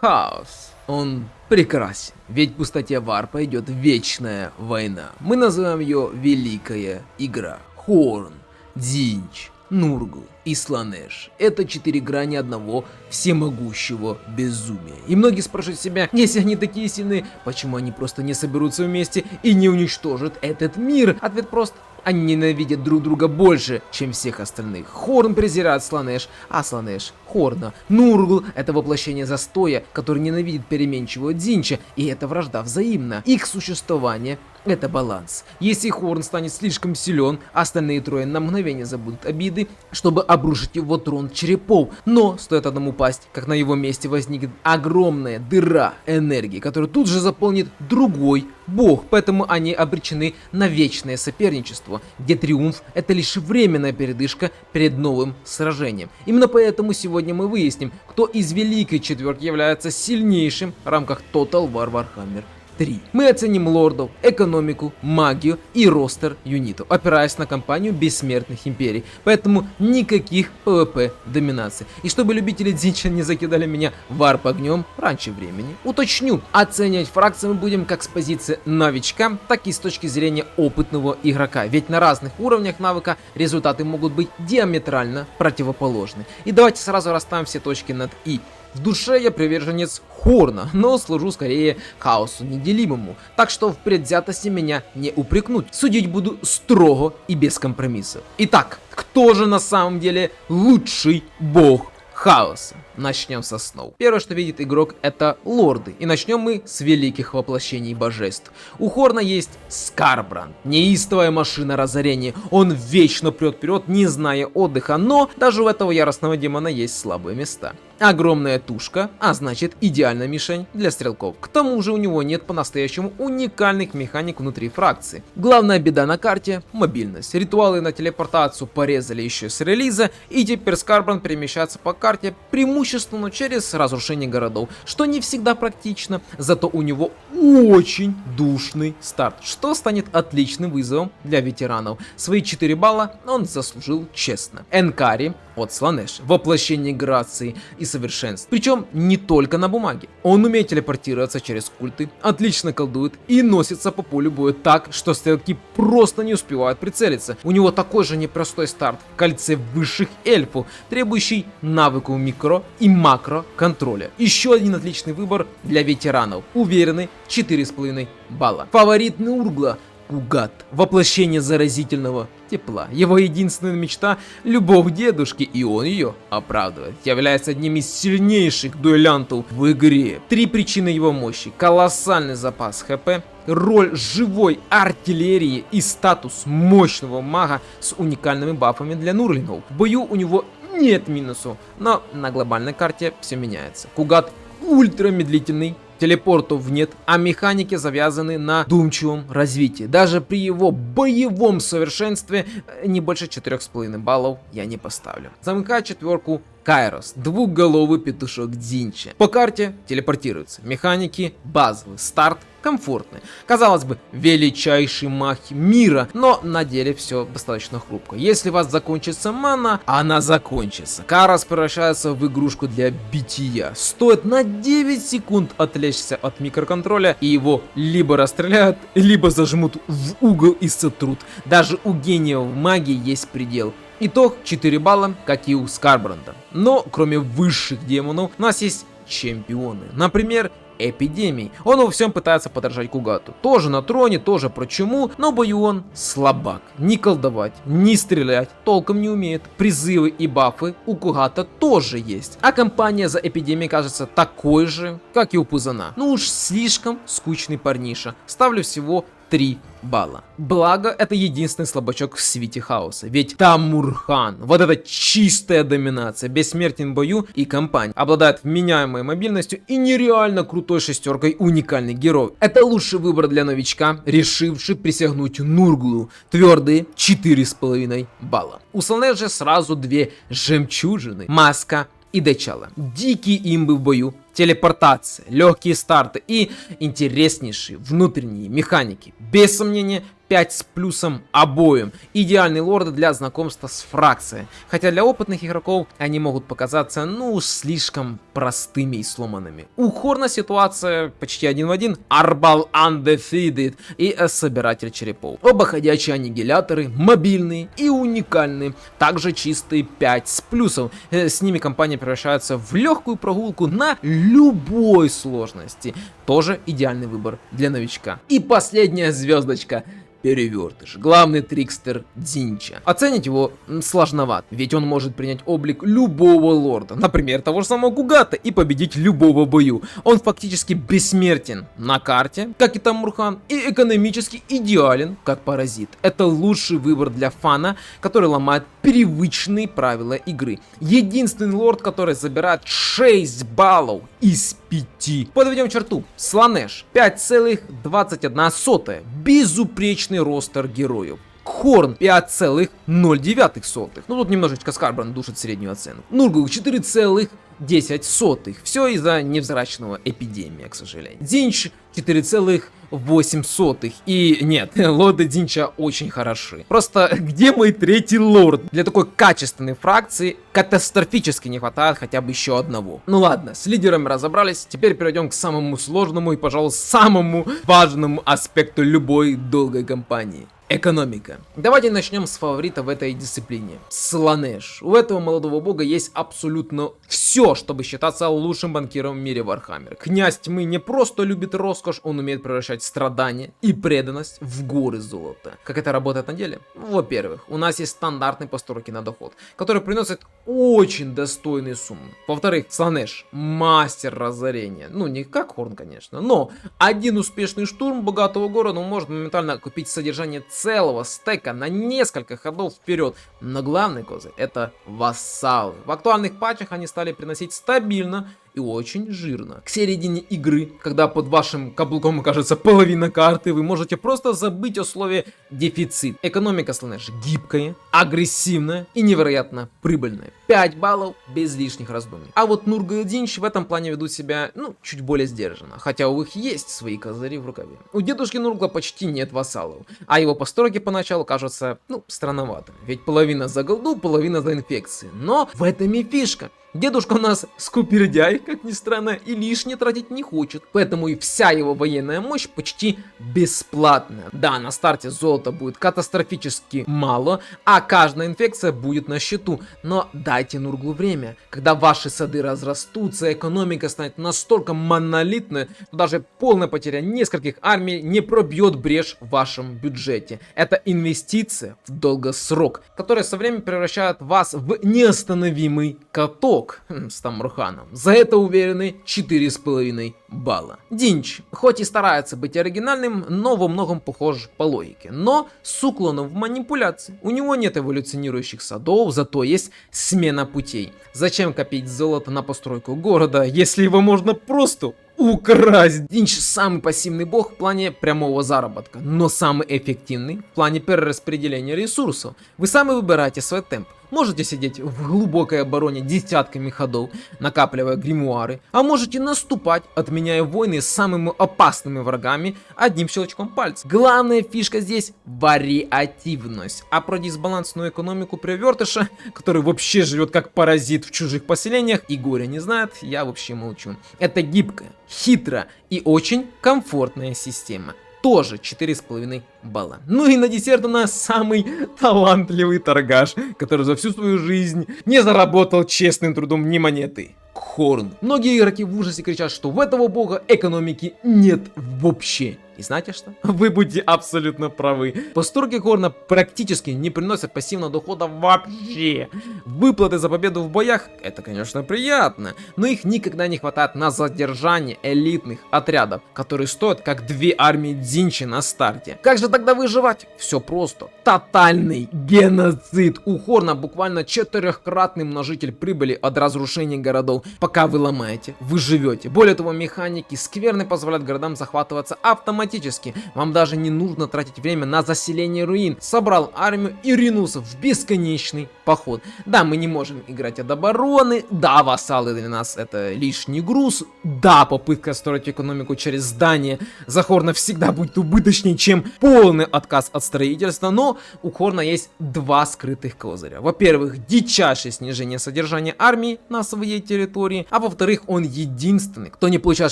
Хаос. Он прекрасен, ведь в пустоте варпа идет вечная война. Мы называем ее Великая Игра. Хорн, Дзинч, Нургл и Сланеш — это 4 грани одного всемогущего безумия. И многие спрашивают себя, если они такие сильные, почему они просто не соберутся вместе и не уничтожат этот мир? Ответ прост. Они ненавидят друг друга больше, чем всех остальных. Хорн презирает Сланеш, а Сланеш — Хорна. Нургл — это воплощение застоя, который ненавидит переменчивого Дзинча, и это вражда взаимна. Их существование — это баланс. Если Хорн станет слишком силен, остальные трое на мгновение забудут обиды, чтобы обрушить его трон черепов. Но стоит одному упасть, как на его месте возникнет огромная дыра энергии, которая тут же заполнит другой бог. Поэтому они обречены на вечное соперничество, где триумф — это лишь временная передышка перед новым сражением. Именно поэтому сегодня мы выясним, кто из Великой Четверки является сильнейшим в рамках Total War Warhammer 3. Мы оценим лордов, экономику, магию и ростер юнитов, опираясь на кампанию Бессмертных Империй. Поэтому никаких PvP доминаций. И чтобы любители Дзинча не закидали меня варп огнем раньше времени, уточню, оценивать фракции мы будем как с позиции новичка, так и с точки зрения опытного игрока. Ведь на разных уровнях навыка результаты могут быть диаметрально противоположны. И давайте сразу расставим все точки над «и». В душе я приверженец Хорна, но служу скорее хаосу неделимому, так что в предвзятости меня не упрекнуть. Судить буду строго и без компромиссов. Итак, кто же на самом деле лучший бог хаоса? Начнем со снов. Первое, что видит игрок, это лорды. И начнем мы с великих воплощений божеств. У Хорна есть Скарбранд, неистовая машина разорения. Он вечно прет вперед, не зная отдыха, но даже у этого яростного демона есть слабые места. Огромная тушка, а значит идеальная мишень для стрелков. К тому же у него нет по-настоящему уникальных механик внутри фракции. Главная беда на карте — мобильность. Ритуалы на телепортацию порезали еще с релиза, и теперь Скарбранд перемещается по карте преимущественно через разрушение городов, что не всегда практично, зато у него очень душный старт, что станет отличным вызовом для ветеранов. Свои 4 балла он заслужил честно. Энкари от Сланеш, воплощение грации и совершенств. Причем не только на бумаге. Он умеет телепортироваться через культы, отлично колдует и носится по полю боя так, что стрелки просто не успевают прицелиться. У него такой же непростой старт в кольце высших эльфов, требующий навыков микро и макро контроля. Еще один отличный выбор для ветеранов. Уверенный 4,5 балла. Фаворит Нургла — Кугат, воплощение заразительного тепла. Его единственная мечта — любовь дедушки, и он ее оправдывает. Является одним из сильнейших дуэлянтов в игре. 3 причины его мощи: колоссальный запас хп, роль живой артиллерии и статус мощного мага с уникальными бафами для нурлинов. В бою у него нет минусов, но на глобальной карте все меняется. Кугат ультрамедлительный, телепортов нет, а механики завязаны на думчивом развитии. Даже при его боевом совершенстве не больше 4,5 баллов я не поставлю. Замыкает четверку Кайрос, двухголовый петушок Дзинча. По карте телепортируется. Механики базовый, старт комфортный. Казалось бы, величайший маг мира, но на деле все достаточно хрупко. Если у вас закончится мана, она закончится. Кайрос превращается в игрушку для бития. Стоит на 9 секунд отвлечься от микроконтроля, и его либо расстреляют, либо зажмут в угол и сотрут. Даже у гениев магии есть предел. Итог 4 балла, как и у Скарбранда. Но кроме высших демонов у нас есть чемпионы. Например, Эпидемий. Он во всем пытается подражать Кугату. Тоже на троне, тоже про чуму, но в бою он слабак. Ни колдовать, ни стрелять толком не умеет. Призывы и бафы у Кугата тоже есть. А компания за Эпидемией кажется такой же, как и у Пузана. Ну уж слишком скучный парниша. Ставлю всего 3 балла. Благо, это единственный слабачок в свите хаоса. Ведь Тамурхан, вот эта чистая доминация, бессмертен в бою и компания, обладает вменяемой мобильностью и нереально крутой шестеркой уникальных героев. Это лучший выбор для новичка, решивший присягнуть Нурглу. Твердые 4,5 балла. У Сланеш же сразу 2 жемчужины: маска и Дечала. Дикие имбы в бою, телепортация, легкие старты и интереснейшие внутренние механики. Без сомнения, 5 с плюсом обоим. Идеальные лорды для знакомства с фракцией. Хотя для опытных игроков они могут показаться, ну, слишком простыми и сломанными. У Хорна ситуация почти один в один. Арбал Undefeated и Собиратель черепов. Оба ходячие аннигиляторы, мобильные и уникальные. Также чистые 5 с плюсом. С ними компания превращается в легкую прогулку на любой сложности. Тоже идеальный выбор для новичка. И последняя звездочка. Перевертыш, главный трикстер Дзинча. Оценить его сложновато, ведь он может принять облик любого лорда, например, того же самого Гугата, и победить любого бою. Он фактически бессмертен на карте, как и Тамурхан, и экономически идеален, как паразит. Это лучший выбор для фана, который ломает привычные правила игры. Единственный лорд, который забирает 6 баллов из 5. Подведем черту. Сланеш 5,21. Безупречный ростер героев. Хорн 5,09. Ну тут немножечко Скарбранд душит среднюю оценку. Нургл 4,10. Все из-за невзрачного эпидемия, к сожалению. Дзинч 4,8. И нет, лорды Дзинча очень хороши. Просто где мой третий лорд? Для такой качественной фракции катастрофически не хватает хотя бы еще одного. Ну ладно, с лидерами разобрались. Теперь перейдем к самому сложному и, пожалуй, самому важному аспекту любой долгой кампании. Экономика. Давайте начнем с фаворита в этой дисциплине. Сланеш. У этого молодого бога есть абсолютно все, чтобы считаться лучшим банкиром в мире Вархаммер. Князь тьмы не просто любит роскошь, он умеет превращать страдания и преданность в горы золота. Как это работает на деле? Во-первых, у нас есть стандартные постройки на доход, которые приносят очень достойные суммы. Во-вторых, Сланеш мастер разорения. Ну, не как Хорн, конечно, но один успешный штурм богатого города может моментально купить содержание целого стека на несколько ходов вперед. Но главный козырь — это вассалы. В актуальных патчах они стали приносить стабильно и очень жирно. К середине игры, когда под вашим каблуком окажется половина карты, вы можете просто забыть о слове дефицит. Экономика Сланеш гибкая, агрессивная и невероятно прибыльная. 5 баллов без лишних раздумий. А вот Нургл и Дзинч в этом плане ведут себя, ну, чуть более сдержанно. Хотя у них есть свои козыри в рукаве. У дедушки Нургла почти нет вассалов, а его постройки поначалу кажутся, ну, странноватыми. Ведь половина за голду, половина за инфекции. Но в этом и фишка. Дедушка у нас скупердяй, как ни странно, и лишнее тратить не хочет. Поэтому и вся его военная мощь почти бесплатная. Да, на старте золота будет катастрофически мало, а каждая инфекция будет на счету. Но дайте Нурглу время. Когда ваши сады разрастутся, экономика станет настолько монолитной, что даже полная потеря нескольких армий не пробьет брешь в вашем бюджете. Это инвестиция в долгосрок, которая со временем превращает вас в неостановимый каток с Тамурханом. За это уверены 4,5 балла. Дзинч, хоть и старается быть оригинальным, но во многом похож по логике. Но с уклоном в манипуляции. У него нет эволюционирующих садов, зато есть смена путей. Зачем копить золото на постройку города, если его можно просто украсть? Дзинч самый пассивный бог в плане прямого заработка, но самый эффективный в плане перераспределения ресурсов. Вы сами выбираете свой темп. Можете сидеть в глубокой обороне десятками ходов, накапливая гримуары, а можете наступать, отменяя войны с самыми опасными врагами одним щелчком пальца. Главная фишка здесь — вариативность. А про дисбалансную экономику Перевертыша, который вообще живет как паразит в чужих поселениях и горя не знает, я вообще молчу. Это гибкая, хитрая и очень комфортная система. Тоже 4,5 балла. Ну и на десерт у нас самый талантливый торгаш, который за всю свою жизнь не заработал честным трудом ни монеты. Хорн. Многие игроки в ужасе кричат, что в этого бога экономики нет вообще. И знаете что? Вы будете абсолютно правы. Постройки Хорна практически не приносят пассивного дохода вообще. Выплаты за победу в боях — это, конечно, приятно, но их никогда не хватает на задержание элитных отрядов, которые стоят как 2 армии Дзинчи на старте. Как же тогда выживать? Все просто. Тотальный геноцид. У Хорна буквально 4-кратный множитель прибыли от разрушения городов. Пока вы ломаете, вы живете. Более того, механики скверны позволяют городам захватываться автоматически автоматически. Вам даже не нужно тратить время на заселение руин. Собрал армию и ринулся в бесконечный поход. Да, мы не можем играть от обороны, да, вассалы для нас это лишний груз, да, попытка строить экономику через здание за Хорна всегда будет убыточнее, чем полный отказ от строительства, но у Хорна есть два скрытых козыря. Во-первых, дичайшее снижение содержания армии на своей территории, а во-вторых, он единственный, кто не получает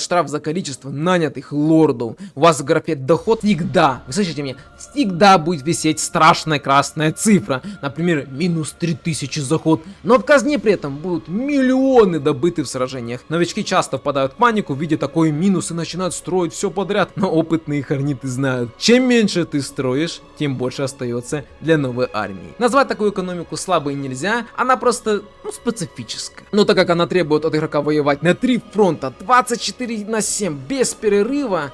штраф за количество нанятых лордов. У вас в графе доход всегда, вы слышите меня, всегда будет висеть страшная красная цифра, например, минус 3000 за ход, но в казне при этом будут миллионы добыты в сражениях. Новички часто впадают в панику, видя такой минус и начинают строить все подряд, но опытные хорниты знают, чем меньше ты строишь, тем больше остается для новой армии. Назвать такую экономику слабой нельзя, она просто, специфическая. Но так как она требует от игрока воевать на 3 фронта 24/7 без перерыва,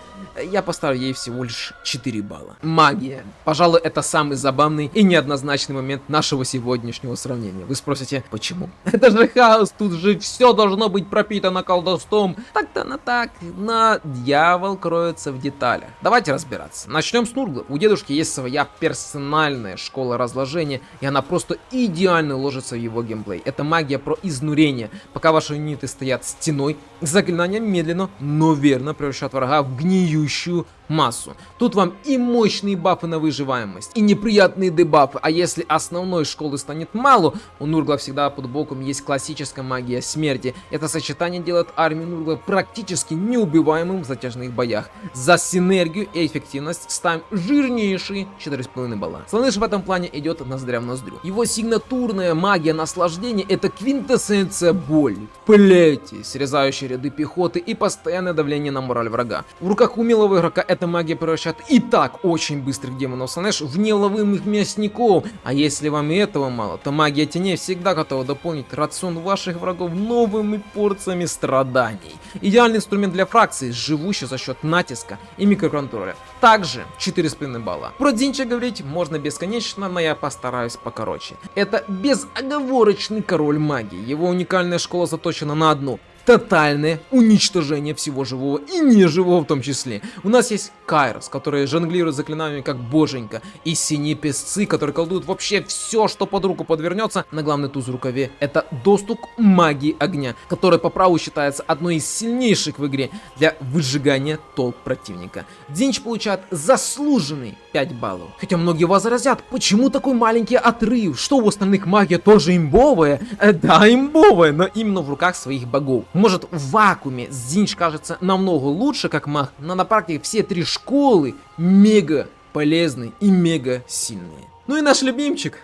я поставлю ей всего лишь 4 балла. Магия. Пожалуй, это самый забавный и неоднозначный момент нашего сегодняшнего сравнения. Вы спросите, почему? Это же хаос, тут же все должно быть пропитано колдовством. Так-то на так, но дьявол кроется в деталях. Давайте разбираться. Начнем с Нургла. У дедушки есть своя персональная школа разложения, и она просто идеально ложится в его геймплей. Это магия про изнурение. Пока ваши юниты стоят стеной, заклинания медленно, но верно превращают врага в гниющую массу. Тут вам и мощные бафы на выживаемость, и неприятные дебафы, а если основной школы станет мало, у Нургла всегда под боком есть классическая магия смерти. Это сочетание делает армию Нургла практически неубиваемым в затяжных боях. За синергию и эффективность ставим жирнейшие 4,5 балла. Слоныш в этом плане идет ноздря в ноздрю. Его сигнатурная магия наслаждения — это квинтэссенция боли, плети, срезающие ряды пехоты и постоянное давление на мораль врага. В руках умелого игрока эта магия превращает и так очень быстрых демонов Слонэш в неуловимых мясников. А если вам и этого мало, то магия теней всегда готова дополнить рацион ваших врагов новыми порциями страданий. Идеальный инструмент для фракции, живущий за счет натиска и микроконтроля. Также 4,5 балла. Про Дзинча говорить можно бесконечно, но я постараюсь покороче. Это безоговорочный король магии. Его уникальная школа заточена на одну: тотальное уничтожение всего живого и неживого в том числе. У нас есть Кайрос, который жонглирует заклинаниями как боженька, и синие песцы, которые колдуют вообще все, что под руку подвернется. На главный туз в рукаве это доступ к магии огня, который по праву считается одной из сильнейших в игре для выжигания толп противника. Дзинч получает заслуженный 5 баллов. Хотя многие возразят, почему такой маленький отрыв, что у остальных магия тоже имбовая? Да, имбовая, но именно в руках своих богов. Может, в вакууме Дзинч кажется намного лучше как маг, но на практике все три школы мега полезны и мега сильные. Ну и наш любимчик,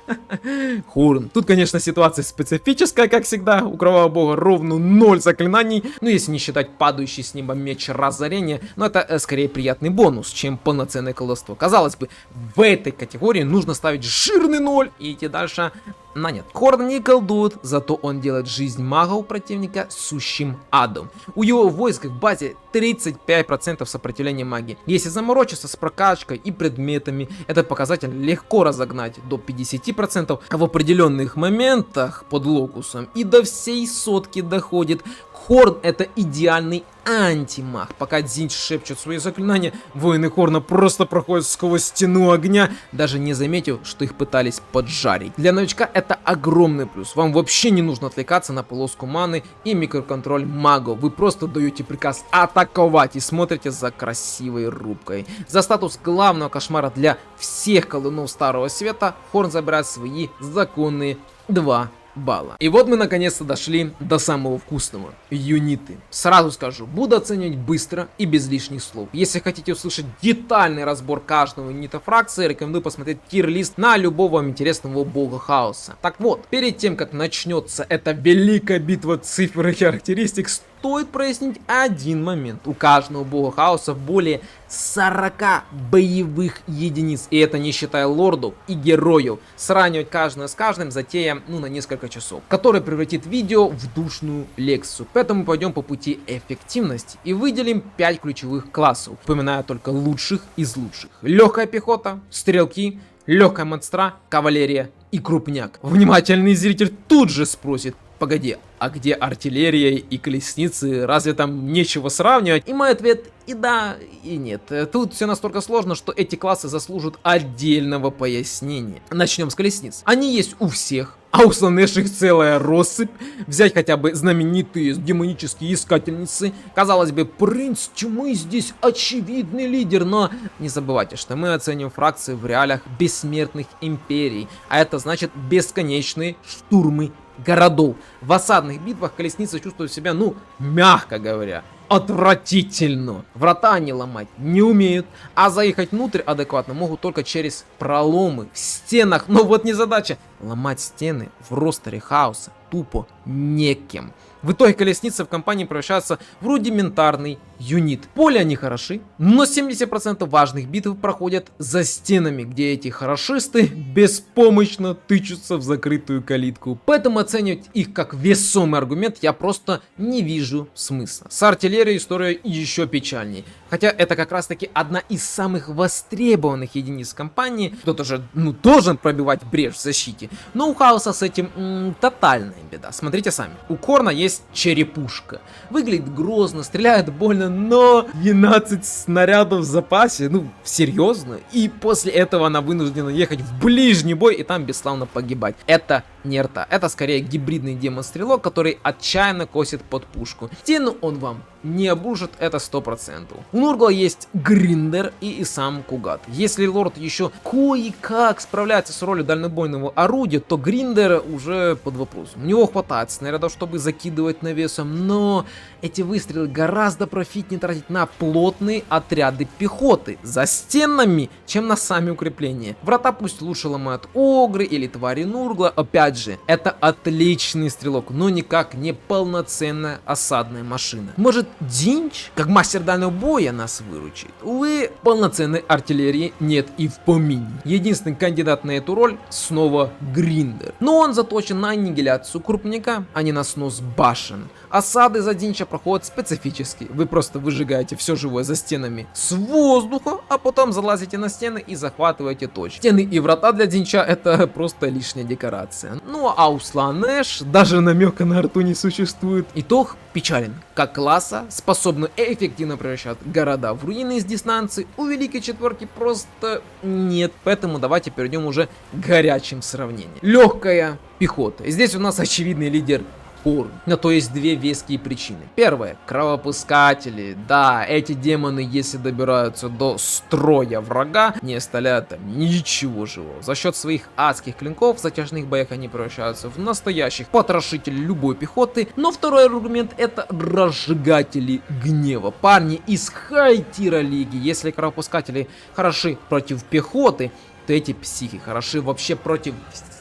Хорн. Тут, конечно, ситуация специфическая, как всегда. У Кровавого Бога ровно 0 заклинаний. Ну, если не считать падающий с неба меч разорения. Но это скорее приятный бонус, чем полноценное колдовство. Казалось бы, в этой категории нужно ставить жирный 0 и идти дальше. Но нет, Хорн не колдует, зато он делает жизнь магов противника сущим адом. У его войск в базе 35% сопротивления магии. Если заморочиться с прокачкой и предметами, этот показатель легко разогнать до 50%, а в определенных моментах под локусом и до всей сотки доходит. Хорн — это идеальный антимаг. Пока Дзинч шепчет свои заклинания, воины Хорна просто проходят сквозь стену огня, даже не заметив, что их пытались поджарить. Для новичка это огромный плюс. Вам вообще не нужно отвлекаться на полоску маны и микроконтроль магов. Вы просто даете приказ атаковать и смотрите за красивой рубкой. За статус главного кошмара для всех колдунов Старого Света Хорн забирает свои законные 2 балла. И вот мы наконец-то дошли до самого вкусного. Юниты. Сразу скажу, буду оценивать быстро и без лишних слов. Если хотите услышать детальный разбор каждого юнита фракции, рекомендую посмотреть тир-лист на любого интересного бога хаоса. Так вот, перед тем как начнется эта великая битва цифр и характеристик, стоит прояснить один момент. У каждого бога хаоса более 40 боевых единиц, и это не считая лордов и героев. Сравнивать каждого с каждым затея, на несколько часов, который превратит видео в душную лекцию. Поэтому пойдем по пути эффективности и выделим 5 ключевых классов, упоминая только лучших из лучших. Легкая пехота, стрелки, легкая монстра, кавалерия и крупняк. Внимательный зритель тут же спросит: погоди, А где артиллерия и колесницы? Разве там нечего сравнивать? И мой ответ и да, и нет. Тут все настолько сложно, что эти классы заслужат отдельного пояснения. Начнем с колесниц. Они есть у всех, а у Сланэш их целая россыпь. Взять хотя бы знаменитые демонические искательницы. Казалось бы, принц тьмы здесь очевидный лидер, но не забывайте, что мы оценим фракции в реалиях бессмертных империй. А это значит бесконечные штурмы городов. В осадных битвах колесницы чувствуют себя, ну, мягко говоря, отвратительно. Врата они ломать не умеют, а заехать внутрь адекватно могут только через проломы в стенах. Но вот не задача. Ломать стены в ростере хаоса тупо некем. В итоге колесницы в компании превращаются в рудиментарный юнит. Поле они хороши, но 70% важных битв проходят за стенами, где эти хорошисты беспомощно тычутся в закрытую калитку. Поэтому оценивать их как весомый аргумент я просто не вижу смысла. С артиллерией история еще печальней. Хотя это как раз таки одна из самых востребованных единиц компании. Кто-то же, ну, должен пробивать брешь в защите. Но у хаоса с этим тотальная беда. Смотрите сами. У Корна есть черепушка. Выглядит грозно, стреляет больно, но 12 снарядов в запасе. Ну, серьезно? И после этого она вынуждена ехать в ближний бой и там бесславно погибать. Это не рта. Это скорее гибридный демон-стрелок, который отчаянно косит под пушку. Стену он вам не обрушит, это 100%. У Нургла есть Гриндер и сам Кугат. Если лорд еще кое-как справляется с ролью дальнобойного орудия, то Гриндер уже под вопросом. У него хватает снарядов, чтобы закидывать навесом, но эти выстрелы гораздо профитнее тратить на плотные отряды пехоты за стенами, чем на сами укрепления. Врата пусть лучше ломают огры или твари Нургла. Опять же, это отличный стрелок, но никак не полноценная осадная машина. Может, Динч, как мастер дальнего боя, нас выручит? Увы, полноценной артиллерии нет и в помине. Единственный кандидат на эту роль снова Гриндер. Но он заточен на аннигиляцию крупника, а не на снос башен. Осады за Динча проходят специфически. Вы просто выжигаете все живое за стенами с воздуха, а потом залазите на стены и захватываете точки. Стены и врата для Динча это просто лишняя декорация. Ну а у Сланэш даже намека на арту не существует. Итог печален. Как класса, способны эффективно превращать города в руины из дистанции, у Великой Четверки просто нет. Поэтому давайте перейдем уже к горячим сравнениям. Легкая пехота. Здесь у нас очевидный лидер Хорн. На то есть две веские причины. Первое, кровопускатели. Да, эти демоны, если добираются до строя врага, не оставляют там ничего живого. За счет своих адских клинков в затяжных боях они превращаются в настоящих потрошителей любой пехоты. Но второй аргумент — это разжигатели гнева. Парни из хай-тира лиги. Если кровопускатели хороши против пехоты, то эти психи хороши вообще против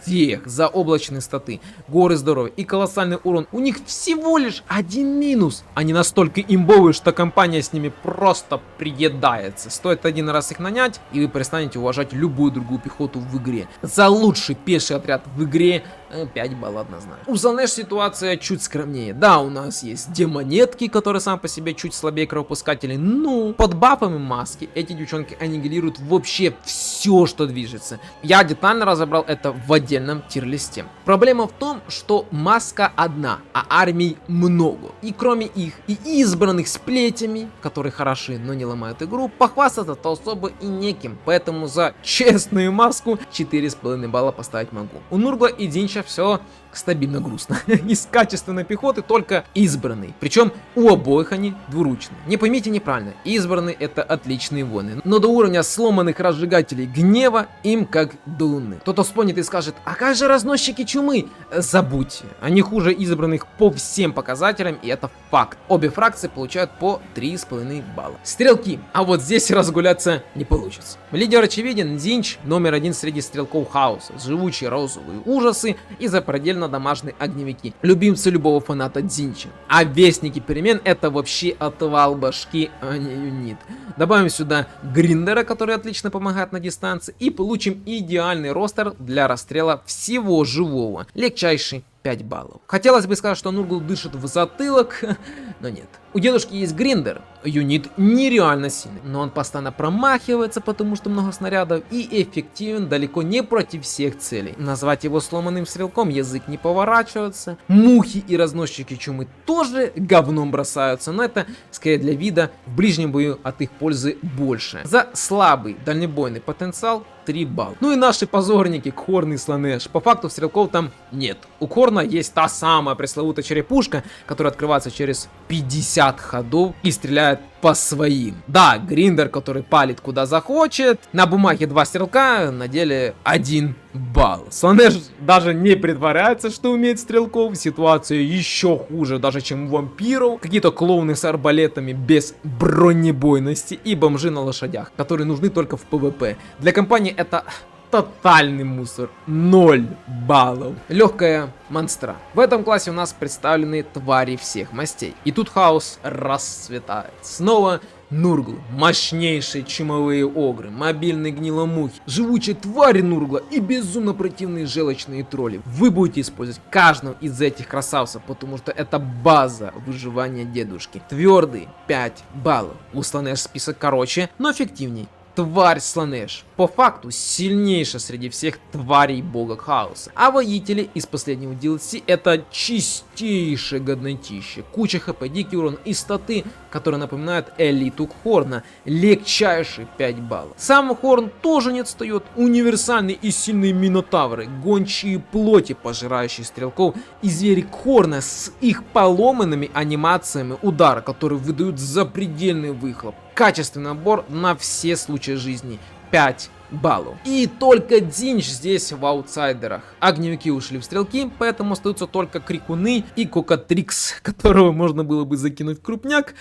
всех заоблачные статы, горы здоровья и колоссальный урон. У них всего лишь один минус. Они настолько имбовые, что компания с ними просто приедается. Стоит один раз их нанять, и вы перестанете уважать любую другую пехоту в игре. За лучший пеший отряд в игре 5 баллов однозначно. У Сланэш ситуация чуть скромнее. Да, у нас есть демонетки, которые сам по себе чуть слабее кровопускателей, но под бафами маски эти девчонки аннигилируют вообще все, что движется. Я детально разобрал это в отдельном тир-листе. Проблема в том, что маска одна, а армий много. И кроме их и избранных с плетями, которые хороши, но не ломают игру, похвастаться-то особо и неким. Поэтому за честную маску 4,5 балла поставить могу. У Нургла и Динча все стабильно грустно. Из качественной пехоты только избранный. Причем у обоих они двуручные. Не поймите неправильно, избранные это отличные воины. Но до уровня сломанных разжигателей гнева им как до луны. Кто-то вспомнит и скажет, а как же разносчики чумы? Забудьте, они хуже избранных по всем показателям, и это факт. Обе фракции получают по 3,5 балла. Стрелки, а вот здесь разгуляться не получится. Лидер очевиден, Динч номер один среди стрелков хаоса. Живучие розовые ужасы и запредельно дамажные огневики. Любимцы любого фаната Динча. А вестники перемен это вообще отвал башки, а не юнит. Добавим сюда Гриндера, который отлично помогает на дистанции, и получим идеальный ростер для расстрела всего живого. Легчайший 5 баллов. Хотелось бы сказать, что Нургл дышит в затылок, но нет. У дедушки есть Гриндер. Юнит нереально сильный, но он постоянно промахивается, потому что много снарядов, и эффективен далеко не против всех целей. Назвать его сломанным стрелком язык не поворачивается. Мухи и разносчики чумы тоже говном бросаются, но это скорее для вида, в ближнем бою от их пользы больше. За слабый дальнобойный потенциал 3 балла. Ну и наши позорники Khorne и Slaanesh. По факту стрелков там нет. У Khorne есть та самая пресловутая черепушка, которая открывается через 50 ходов и стреляет по своим. Да, Гриндер, который палит куда захочет. На бумаге 2 стрелка, на деле 1 балл. Slaanesh даже не притворяется, что умеет стрелков. Ситуация еще хуже, даже чем у вампиров. Какие-то клоуны с арбалетами без бронебойности и бомжи на лошадях, которые нужны только в ПВП. Для компании это тотальный мусор. 0 баллов. Легкая монстра. В этом классе у нас представлены твари всех мастей. И тут хаос расцветает. Снова Нургл, мощнейшие чумовые огры, мобильные гниломухи, живучие твари Нургла и безумно противные желчные тролли. Вы будете использовать каждого из этих красавцев, потому что это база выживания дедушки. Твердый 5 баллов. У Slaanesh список короче, но эффективней. Тварь Slaanesh по факту сильнейшая среди всех тварей бога хаоса. А воители из последнего DLC это чистейшее годнотище. Куча хп, дикий урон и статы, которые напоминают элиту Khorne. Легчайший 5 баллов. Сам Khorne тоже не отстает. Универсальные и сильные минотавры, гончие плоти, пожирающие стрелков, и звери Khorne с их поломанными анимациями удара, которые выдают запредельный выхлоп. Качественный набор на все случаи жизни. 5 баллов. И только Динч здесь в аутсайдерах. Огневики ушли в стрелки, поэтому остаются только Крикуны и Кокатрикс, которого можно было бы закинуть в крупняк.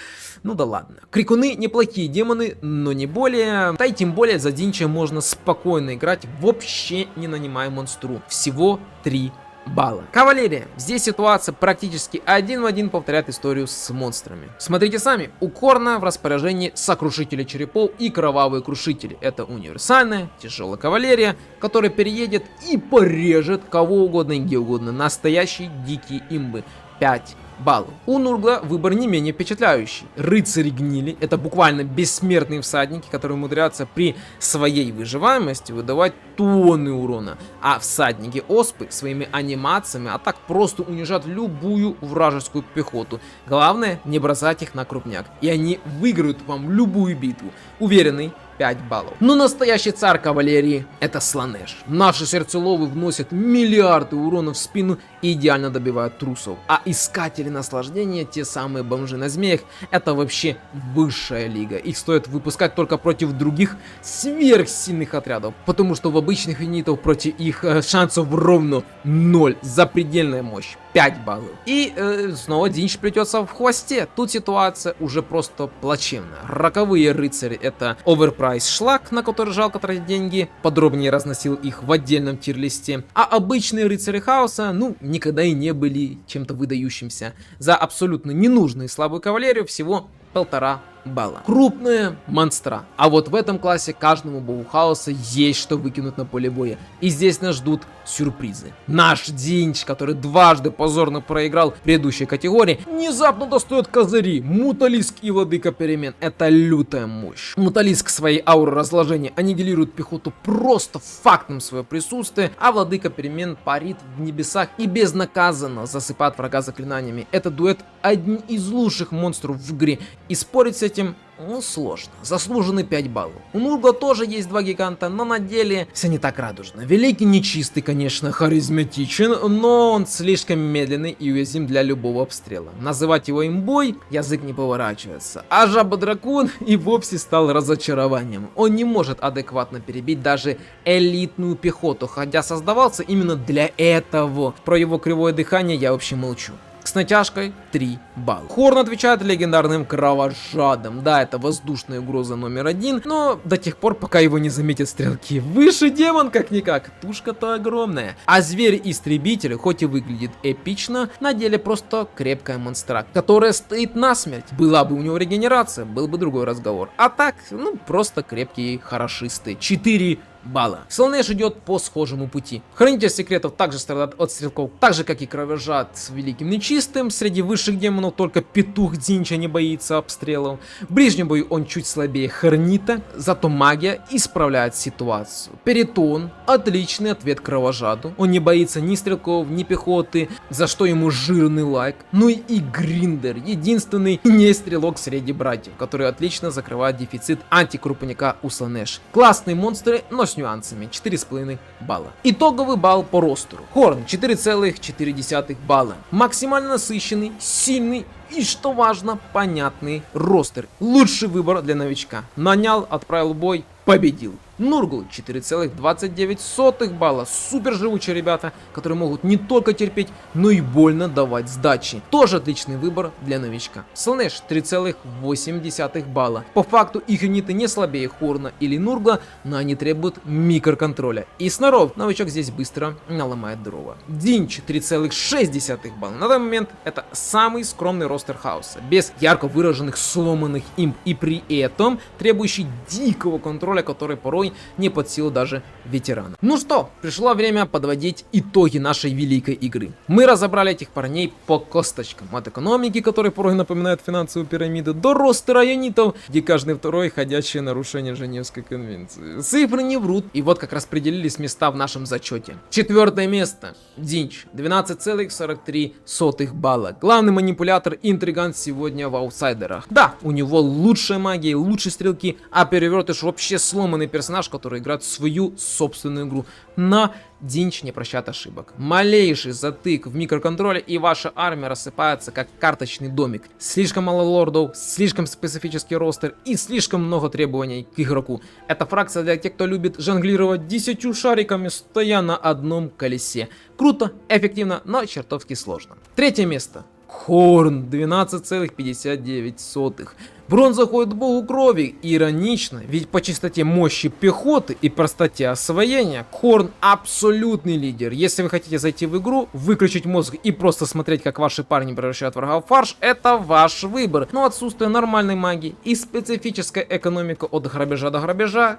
Ну да ладно. Крикуны неплохие демоны, но не более. Да и тем более за Динча можно спокойно играть, вообще не нанимая монстру. Всего 3 балла. Кавалерия. Здесь ситуация практически один в один повторяет историю с монстрами. Смотрите сами. У Khorne в распоряжении сокрушители черепов и кровавые крушители. Это универсальная тяжелая кавалерия, которая переедет и порежет кого угодно и где угодно. Настоящие дикие имбы. 5 баллов. У Нургла выбор не менее впечатляющий. Рыцари гнили — это буквально бессмертные всадники, которые умудряются при своей выживаемости выдавать тонны урона. А всадники оспы своими анимациями а так просто унижат любую вражескую пехоту. Главное не бросать их на крупняк, и они выиграют вам любую битву. Уверенный 5 баллов. Но настоящий царь кавалерии — это Slaanesh. Наши сердцеловы вносят миллиарды урона в спину и идеально добивают трусов. А искатели наслаждения, те самые бомжи на змеях, это вообще высшая лига. Их стоит выпускать только против других сверхсильных отрядов, потому что в обычных юнитов против их шансов ровно 0. Запредельная мощь. 5 баллов. И снова Динч плетется в хвосте. Тут ситуация уже просто плачевная. Роковые рыцари — это оверпрайс шлак, на который жалко тратить деньги. Подробнее разносил их в отдельном тир-листе. А обычные рыцари хаоса, ну, никогда и не были чем-то выдающимся. За абсолютно ненужную и слабую кавалерию всего 1,5 балла. Крупные монстра. А вот в этом классе каждому богу хаоса есть что выкинуть на поле боя. И здесь нас ждут сюрпризы. Наш Динч, который дважды позорно проиграл в предыдущей категории, внезапно достает козыри. Муталиск и Владыка Перемен — это лютая мощь. Муталиск своей аурой разложения аннигилирует пехоту просто фактом свое присутствие, а Владыка Перемен парит в небесах и безнаказанно засыпает врага заклинаниями. Это дуэт один из лучших монстров в игре, и спорить с этим, ну, сложно. Заслуженный 5 баллов. У Нургла тоже есть 2 гиганта, но на деле все не так радужно. Великий нечистый, конечно, харизматичен, но он слишком медленный и уязвим для любого обстрела. Называть его имбой язык не поворачивается. А Жаба-дракон и вовсе стал разочарованием. Он не может адекватно перебить даже элитную пехоту, хотя создавался именно для этого. Про его кривое дыхание я вообще молчу. С натяжкой 3 балла. Khorne отвечает легендарным кровожадом. Да, это воздушная угроза номер 1, но до тех пор, пока его не заметят стрелки. Выше демон как-никак, тушка-то огромная. А зверь-истребитель, хоть и выглядит эпично, на деле просто крепкая монстра, которая стоит насмерть. Была бы у него регенерация, был бы другой разговор. А так, ну, просто крепкие хорошисты. 4 балла. Слонэш идет по схожему пути. Хранитель секретов также страдает от стрелков, так же как и кровожад с великим нечистым. Среди высших демонов только петух Дзинча не боится обстрелов. В ближнем бою он чуть слабее Хорнита, зато магия исправляет ситуацию. Перитон — отличный ответ кровожаду. Он не боится ни стрелков, ни пехоты, за что ему жирный лайк. Ну и Гриндер, единственный не стрелок среди братьев, который отлично закрывает дефицит антикрупника у Слонэш. Классные монстры, но с нюансами. 4,5 балла. Итоговый балл по ростеру. Хорн 4,4 балла. Максимально насыщенный, сильный и, что важно, понятный ростер. Лучший выбор для новичка. Нанял, отправил в бой, победил. Нургл 4,29 балла. Супер живучие ребята, которые могут не только терпеть, но и больно давать сдачи. Тоже отличный выбор для новичка. Слонэш 3,8 балла. По факту их юниты не слабее Хорна или Нургла, но они требуют микроконтроля. И сноров новичок здесь быстро наломает дрова. Динч 3,6 балла. На данный момент это самый скромный ростер хаоса. Без ярко выраженных сломанных имп и при этом требующий дикого контроля, который порой не под силу даже ветеранам. Ну что, пришло время подводить итоги нашей великой игры. Мы разобрали этих парней по косточкам. От экономики, которые порой напоминают финансовую пирамиду, до ростера юнитов, где каждый второй ходячее нарушение Женевской конвенции. Цифры не врут, и вот как распределились места в нашем зачете. 4 место. Динч 12,43 балла. Главный манипулятор и интриган сегодня в аутсайдерах. Да, у него лучшая магия, лучшие стрелки, а перевертыш вообще сломанный персонаж, который играет свою собственную игру. На Динч не прощает ошибок. Малейший затык в микроконтроле и ваша армия рассыпается как карточный домик. Слишком мало лордов, слишком специфический ростер и слишком много требований к игроку. Это фракция для тех, кто любит жонглировать 10 шариками, стоя на одном колесе. Круто, эффективно, но чертовски сложно. 3 место. Хорн 12,59. Бронза ходит богу крови. Иронично, ведь по чистоте мощи пехоты и простоте освоения Хорн абсолютный лидер. Если вы хотите зайти в игру, выключить мозг и просто смотреть, как ваши парни превращают врага в фарш, это ваш выбор. Но отсутствие нормальной магии и специфическая экономика от грабежа до грабежа,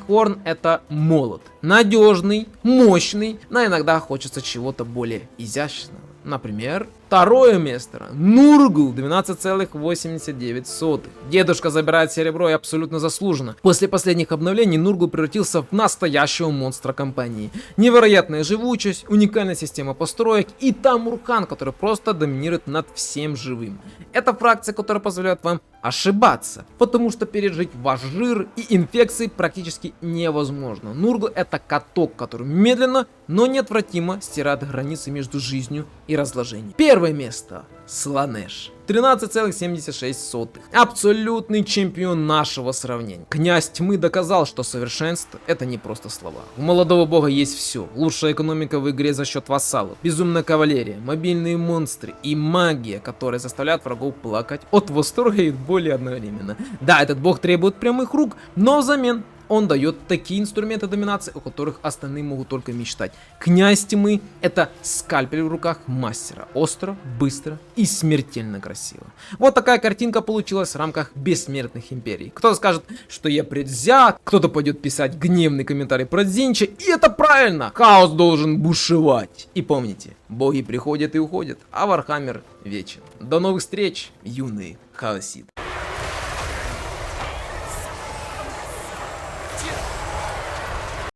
Хорн это молот. Надежный, мощный, но иногда хочется чего-то более изящного. Например, 2 место. Нургл 12,89. Дедушка забирает серебро и абсолютно заслуженно. После последних обновлений Нургл превратился в настоящего монстра компании. Невероятная живучесть, уникальная система построек и Тамуркан, который просто доминирует над всем живым. Это фракция, которая позволяет вам ошибаться, потому что пережить ваш жир и инфекции практически невозможно. Нургл это каток, который медленно, но неотвратимо стирает границы между жизнью и разложением. 1 место. Слонэш 13,76. Абсолютный чемпион нашего сравнения. Князь Тьмы доказал, что совершенство это не просто слова. У молодого бога есть все. Лучшая экономика в игре за счет вассалов, безумная кавалерия, мобильные монстры и магия, которая заставляет врагов плакать от восторга и боли одновременно. Да, этот бог требует прямых рук, но взамен он дает такие инструменты доминации, о которых остальные могут только мечтать. Князь Тьмы это скальпель в руках мастера. Остро, быстро и смертельно красиво. Вот такая картинка получилась в рамках бессмертных империй. Кто-то скажет, что я предвзят, кто-то пойдет писать гневный комментарий про Дзинча, и это правильно! Хаос должен бушевать. И помните, боги приходят и уходят, а Вархаммер вечен. До новых встреч, юные хаоситы.